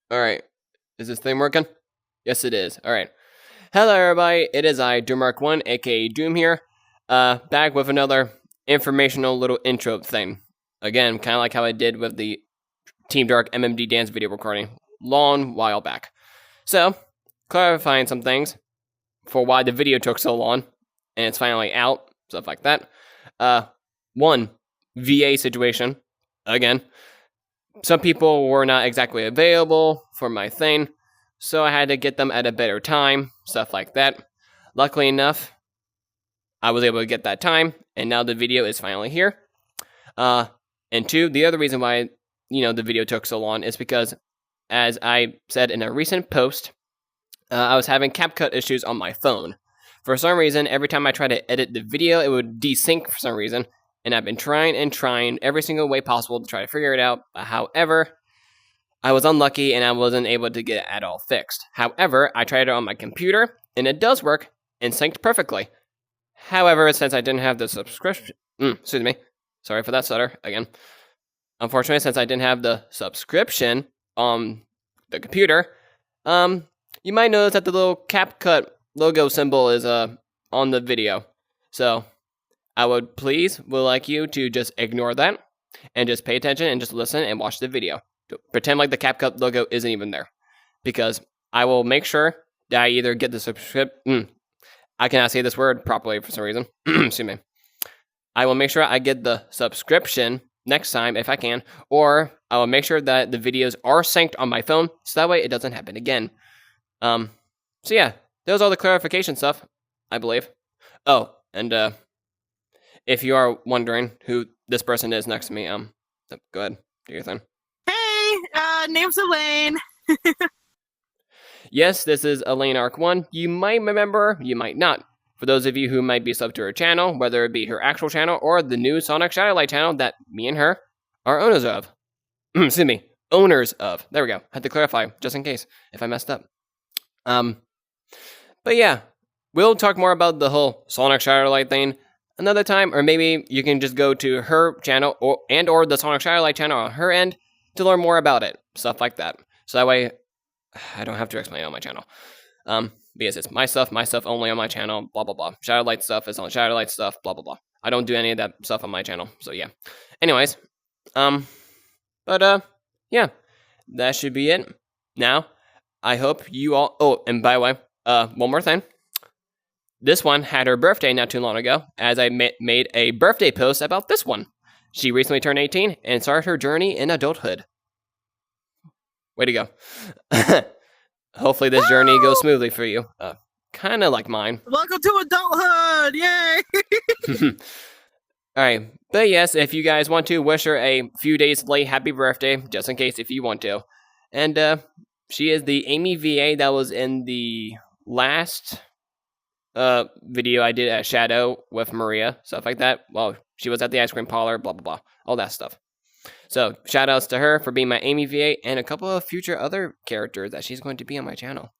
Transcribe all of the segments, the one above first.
Alright. Is this thing working? Yes, it is. Alright. Hello, everybody. It is I, Doommark1, aka Doom here. Back with another informational little intro thing. Again, kind of like how I did with the Team Dark MMD dance video recording. Long while back. So, clarifying some things for why the video took so long. And it's finally out. Stuff like that. One, VA situation. Again. Some people were not exactly available for my thing, so I had to get them at a better time, stuff like that. Luckily enough, I was able to get that time, and now the video is finally here. And two, the other reason why, the video took so long is because, as I said in a recent post, I was having CapCut issues on my phone. For some reason, every time I tried to edit the video, it would desync for some reason. And I've been trying every single way possible to try to figure it out. However, I was unlucky and I wasn't able to get it at all fixed. However, I tried it on my computer and it does work and synced perfectly. However, since I didn't have the subscription... excuse me. Sorry for that stutter again. Unfortunately, since I didn't have the subscription on the computer, you might notice that the little CapCut logo symbol is on the video. So I would like you to just ignore that and just pay attention and just listen and watch the video. Pretend like the CapCut logo isn't even there, because I will make sure that I either get the subscription. I cannot say this word properly for some reason. Excuse me. I will make sure I get the subscription next time if I can, or I will make sure that the videos are synced on my phone so that way it doesn't happen again. So yeah, those are the clarification stuff, I believe. Oh, and if you are wondering who this person is next to me, go ahead, do your thing. Hey, name's Elaine. Yes, this is Elaine Arc1. You might remember, you might not. For those of you who might be subbed to her channel, whether it be her actual channel or the new Sonic Shadowlight channel that me and her are owners of. Excuse me, owners of. There we go. Had to clarify, just in case, if I messed up. But yeah, we'll talk more about the whole Sonic Shadowlight thing another time, or maybe you can just go to her channel or the Sonic Shadowlight channel on her end to learn more about it, stuff like that. So that way, I don't have to explain it on my channel. Because it's my stuff only on my channel, blah blah blah. Shadowlight stuff is on Shadowlight stuff, blah blah blah. I don't do any of that stuff on my channel, so yeah. Anyways, yeah, that should be it. Now, I hope you all. Oh, and by the way, one more thing. This one had her birthday not too long ago, as I made a birthday post about this one. She recently turned 18 and started her journey in adulthood. Way to go. Hopefully this journey goes smoothly for you. Kind of like mine. Welcome to adulthood! Yay! Alright, but yes, if you guys want to, wish her a few days late happy birthday, just in case if you want to. And she is the Amy VA that was in the last video I did at Shadow with Maria, stuff like that. Well, she was at the ice cream parlor, blah blah blah, all that stuff. So shout outs to her for being my Amy VA and a couple of future other characters that she's going to be on my channel.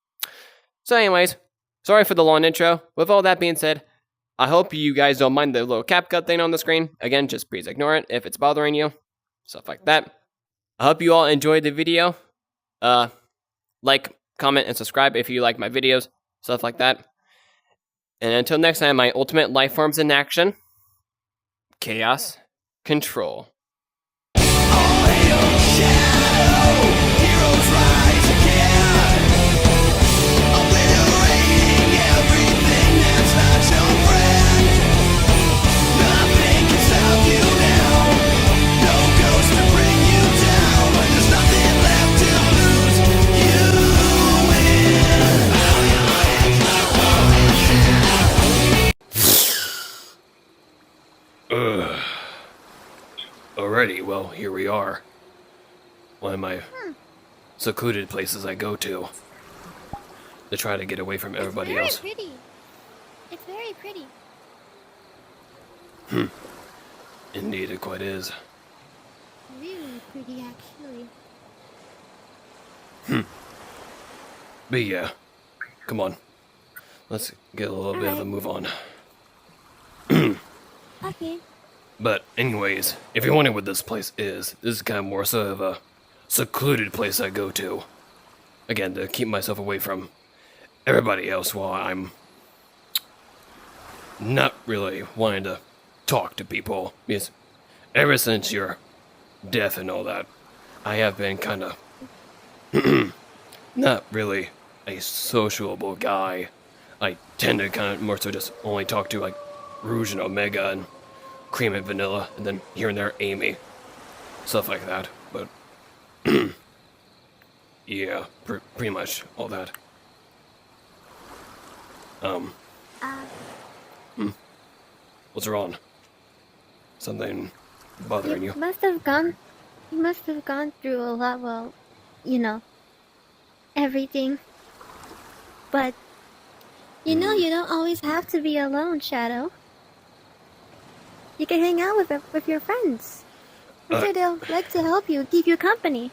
So anyways, sorry for the long intro. With all that being said, I hope you guys don't mind the little CapCut thing on the screen. Again, just please ignore it if it's bothering you, stuff like that. I hope you all enjoyed the video. Like, comment, and subscribe if you like my videos, stuff like that. And until next time, my ultimate life forms in action. Chaos Control. Alrighty, well, here we are. One of my secluded places I go to try to get away from everybody else. Pretty. It's very pretty. Indeed, it quite is. Really pretty, actually. But yeah, come on. Let's get a little bit of a move on. Okay. But anyways, if you're wondering what this place is, this is kind of more sort of a secluded place I go to. again, to keep myself away from everybody else while I'm not really wanting to talk to people. Because ever since your death and all that, I have been kind of not really a sociable guy. I tend to kind of more so just only talk to like Rouge and Omega and Cream and Vanilla, and then here and there Amy, stuff like that. But yeah, pretty much all that. What's wrong? Something bothering you? You must have gone through a lot. Well, you know, everything. But you know, you don't always have to be alone, Shadow. You can hang out with your friends. I'm sure they'll like to help you, keep you company.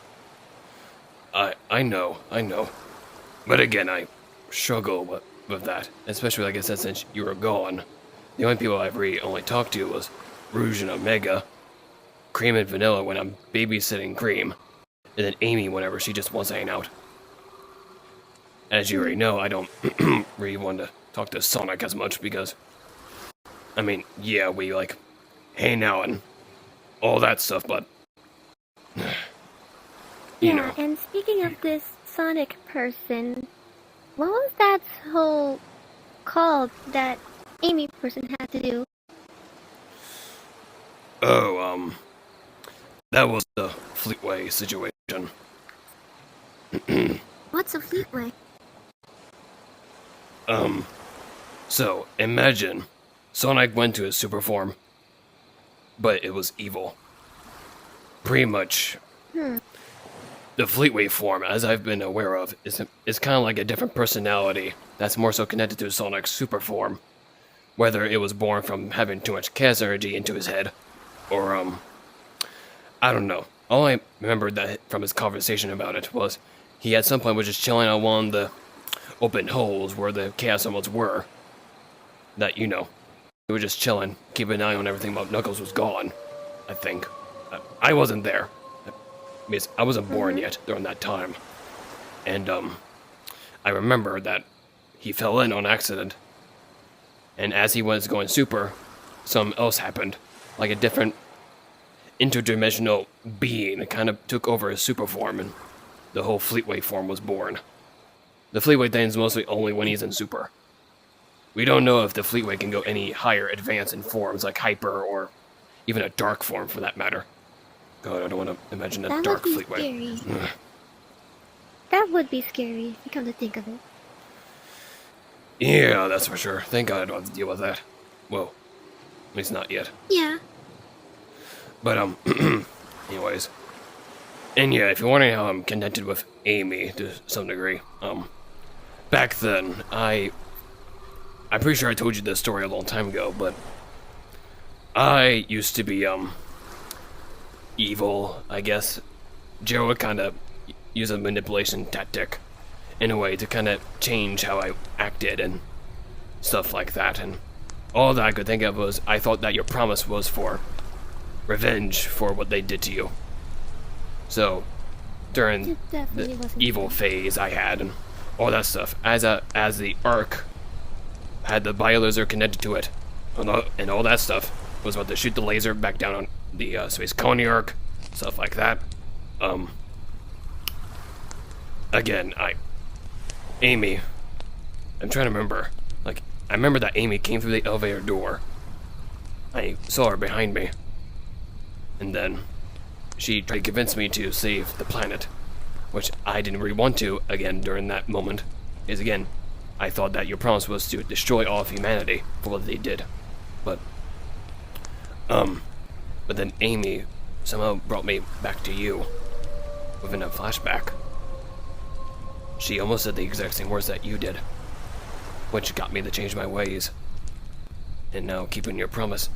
I know. But again, I struggle with that. Especially, like I said, since you were gone. The only people I've really only talked to was Rouge and Omega, Cream and Vanilla when I'm babysitting Cream, and then Amy whenever she just wants to hang out. As you already know, I don't really want to talk to Sonic as much because, I mean, yeah, we like hang out and all that stuff, but you know. And speaking of this Sonic person, what was that whole call that Amy person had to do? Oh, that was the Fleetway situation. What's a Fleetway? So imagine Sonic went to his super form, but it was evil. Pretty much. The Fleetway form, as I've been aware of, is kind of like a different personality that's more so connected to Sonic's super form. Whether it was born from having too much chaos energy into his head, or, I don't know. All I remembered that from his conversation about it was he at some point was just chilling on one of the open holes where the chaos emeralds were. That, you know, he was just chilling, keeping an eye on everything while Knuckles was gone, I think. I wasn't there. Because I wasn't born yet during that time. And, I remember that he fell in on accident. And as he was going super, something else happened. Like a different interdimensional being kind of took over his super form, and the whole Fleetway form was born. The Fleetway thing is mostly only when he's in super. We don't know if the Fleetway can go any higher advance in forms like Hyper or even a Dark form for that matter. God, I don't want to imagine a That Dark would be Fleetway. scary. That would be scary if you come to think of it. Yeah, that's for sure. Thank God I don't have to deal with that. Well, at least not yet. Yeah. But, anyways. And yeah, if you're wondering how I'm connected with Amy to some degree, back then, I'm pretty sure I told you this story a long time ago, but I used to be, evil, I guess. Joe would kind of use a manipulation tactic in a way to kind of change how I acted and stuff like that, and all that I could think of was I thought that your promise was for revenge for what they did to you. So, during It definitely the wasn't evil fair. phase I had and all that stuff, as the Ark had the Biolaser connected to it, and all that stuff, was about to shoot the laser back down on the Space Colony Ark, stuff like that. Again, Amy, I'm trying to remember, like, I remember that Amy came through the elevator door. I saw her behind me. And then she tried to convince me to save the planet, which I didn't really want to, again, during that moment. Is again, I thought that your promise was to destroy all of humanity for what they did. But then Amy somehow brought me back to you within a flashback. She almost said the exact same words that you did, which got me to change my ways. And now keeping your promise.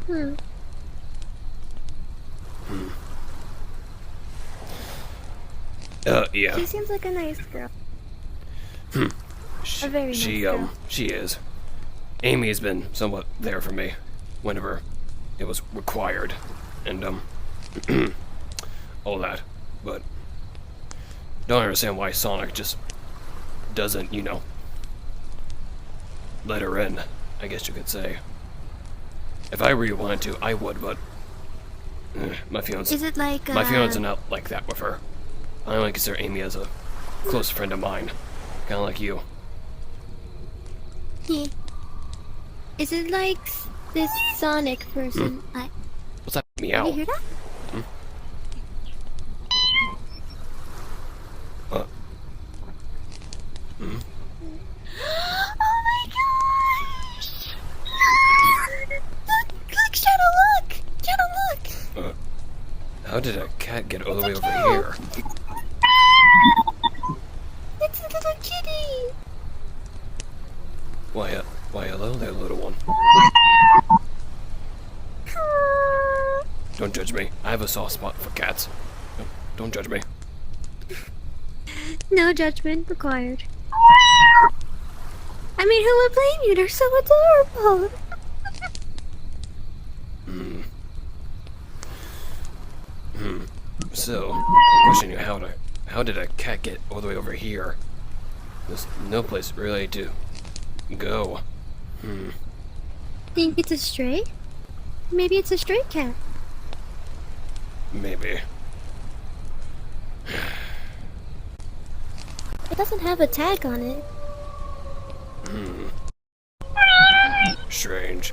Yeah. She seems like a nice girl. A very nice girl. She is. Amy's been somewhat there for me whenever it was required, and all that. But don't understand why Sonic just doesn't, let her in, I guess you could say. If I really wanted to, I would, but my fiance. Is it like My fiance not like that with her. I only consider Amy as a close friend of mine, kind of like you. Yeah. Is it like this Sonic person? What's that Did meow? you hear that? Oh my gosh! Look, Shadow, look! Shadow, look! How did a cat get all the way It's a over cat. here? It's a little kitty! Why, hello there, little one. Don't judge me. I have a soft spot for cats. Don't judge me. No judgment required. I mean, who would blame you? They're so adorable! So, question you, how did a cat get all the way over here? There's no place really to go. Think it's a stray? Maybe it's a stray cat. Maybe. It doesn't have a tag on it. Strange.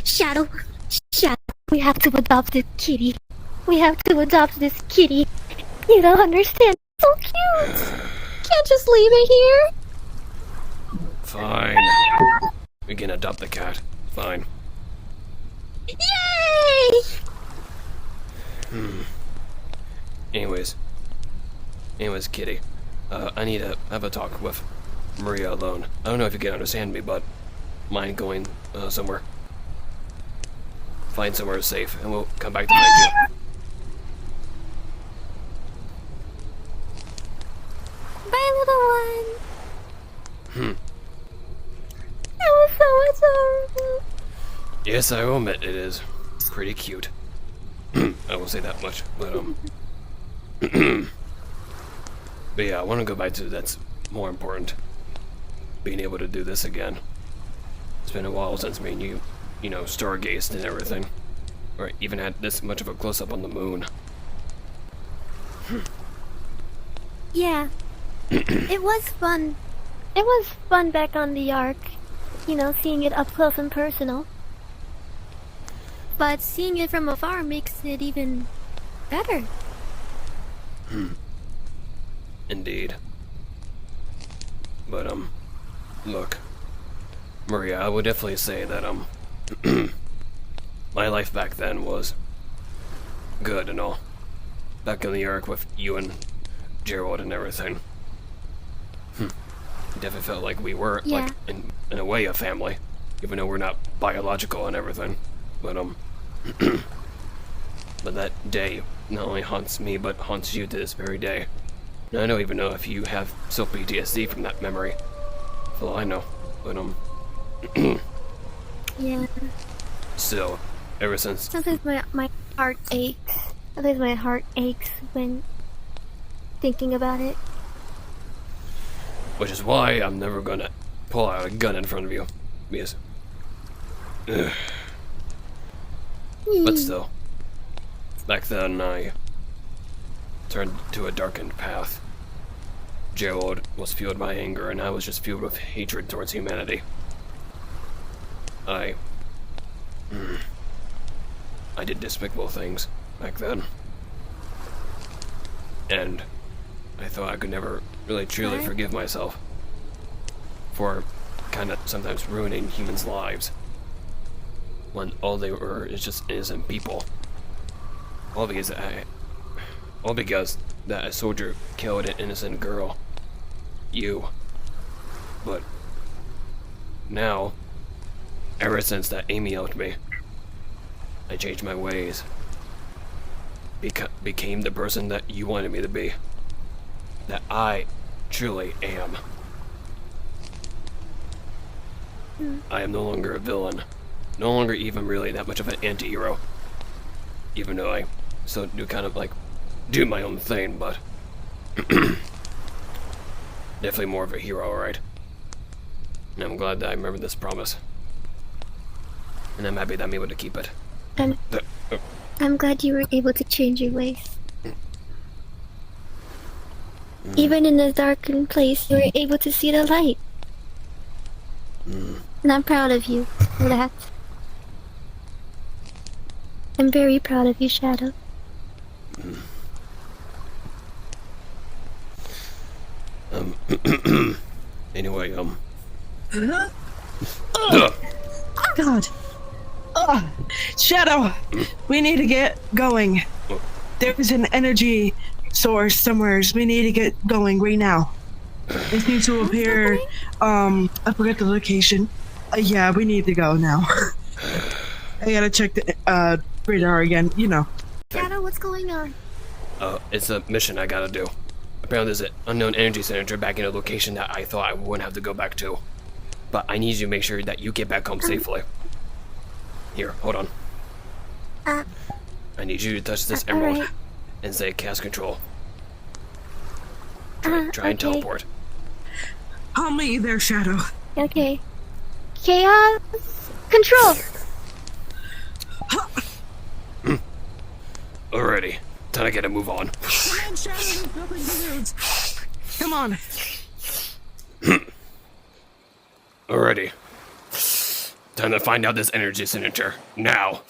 Shadow, we have to adopt this kitty. We have to adopt this kitty. You don't understand. So cute. Can't just leave it here. Fine. We can adopt the cat. Fine. Yay! Anyways, Kitty. I need to have a talk with Maria alone. I don't know if you can understand me, but mind going somewhere. Find somewhere safe, and we'll come back to find you. Bye, little one. That was so adorable. Yes, I will admit it is pretty cute. I won't say that much, but but yeah, I want to go back to that's more important. Being able to do this again. It's been a while since me and you stargazed and everything, or even had this much of a close-up on the moon. Yeah. It was fun. It was fun back on the Ark. Seeing it up close and personal. But seeing it from afar makes it even better. Indeed. But look, Maria, I would definitely say that my life back then was good and all. Back in the Ark with you and Gerald and everything. Definitely felt like we were like in a way a family, even though we're not biological and everything. But but that day not only haunts me but haunts you to this very day. And I don't even know if you have self PTSD from that memory. Well, I know, but Yeah. still, ever since Sometimes my heart aches. Sometimes my heart aches when thinking about it. which is why I'm never gonna pull out a gun in front of you. Because but still, back then I turned to a darkened path. Gerald was fueled by anger, and I was just fueled with hatred towards humanity. I did despicable things back then. And I thought I could never really truly forgive myself for kind of sometimes ruining humans' lives when all they were is just innocent people. All because that a soldier killed an innocent girl. You. But now, ever since that Amy helped me, I changed my ways. Became the person that you wanted me to be. That I truly am. I am no longer a villain. No longer even really that much of an anti-hero. Even though I still do kind of like do my own thing, but Definitely more of a hero, alright. And I'm glad that I remember this promise. And I'm happy that I'm able to keep it. I'm glad you were able to change your ways. Even in a darkened place, you were able to see the light. And I'm proud of you for that. I'm very proud of you, Shadow. Anyway, God. Shadow, we need to get going. There's an energy source somewhere. We need to get going right now. It needs to appear. I forget the location. Yeah, we need to go now. I gotta check the radar again. You know. Shadow, what's going on? It's a mission I gotta do. Apparently there's an unknown energy signature back in a location that I thought I wouldn't have to go back to. But I need you to make sure that you get back home safely. Here, hold on. I need you to touch this emerald alright. and say cast control. Try and teleport. I'll meet you there, Shadow. Okay. Chaos control. Alrighty. Time I gotta move on. Come on, Shadow, there's nothing to do. Come on. Alrighty. Time to find out this energy signature. Now.